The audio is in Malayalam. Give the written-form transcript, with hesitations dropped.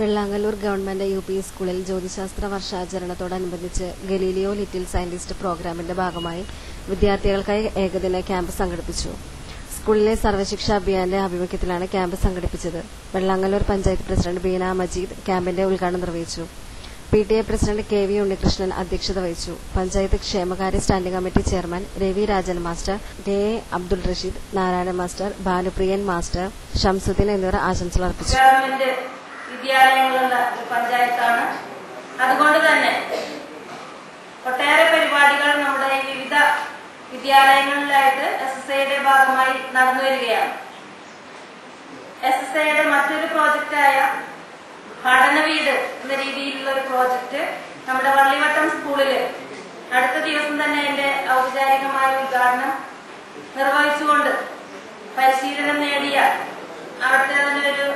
വെള്ളാങ്ങല്ലൂർ ഗവൺമെന്റ് യുപി സ്കൂളിൽ ജ്യോതിശാസ്ത്ര വർഷാചരണത്തോടനുബന്ധിച്ച് ഗലീലിയോ ലിറ്റിൽ സയന്റിസ്റ്റ് പ്രോഗ്രാമിന്റെ ഭാഗമായി വിദ്യാർത്ഥികൾക്കായി ഏകദിന ക്യാമ്പ് സംഘടിപ്പിച്ചു. സ്കൂളിലെ സർവശിക്ഷാ അഭിയാന്റെ ആഭിമുഖ്യത്തിലാണ് ക്യാമ്പ് സംഘടിപ്പിച്ചത്. വെള്ളാങ്ങല്ലൂർ പഞ്ചായത്ത് പ്രസിഡന്റ് ബീന മജീദ് ക്യാമ്പിന്റെ ഉദ്ഘാടനം നിർവഹിച്ചു. PTA പ്രസിഡന്റ് KV ഉണ്ണികൃഷ്ണൻ അധ്യക്ഷത വഹിച്ചു. പഞ്ചായത്ത് ക്ഷേമകാര്യ standing committee chairman Ravi Rajan master, KA Abdul Rasheed, Narayana master, Bhanupriyan master, Shamsuddin എന്നിവർ ആശംസകൾ അർപ്പിച്ചു. വിദ്യാലയങ്ങളുള്ള ഒരു പഞ്ചായത്താണ്. അതുകൊണ്ട് തന്നെ ഒട്ടേറെ പരിപാടികൾ നമ്മുടെ വിവിധ വിദ്യാലയങ്ങളിലായിട്ട് SSIയുടെ ഭാഗമായി നടന്നു വരികയാണ്. SSIയുടെ മറ്റൊരു പ്രോജക്റ്റായ പഠന വീട് എന്ന രീതിയിലുള്ള ഒരു പ്രോജക്റ്റ് നമ്മുടെ വള്ളിവട്ടം സ്കൂളില് അടുത്ത ദിവസം തന്നെ അതിന്റെ ഔപചാരികമായ ഉദ്ഘാടനം നിർവഹിച്ചുകൊണ്ട് പരിശീലനം നേടിയ അവിടുത്തെ തന്നെ ഒരു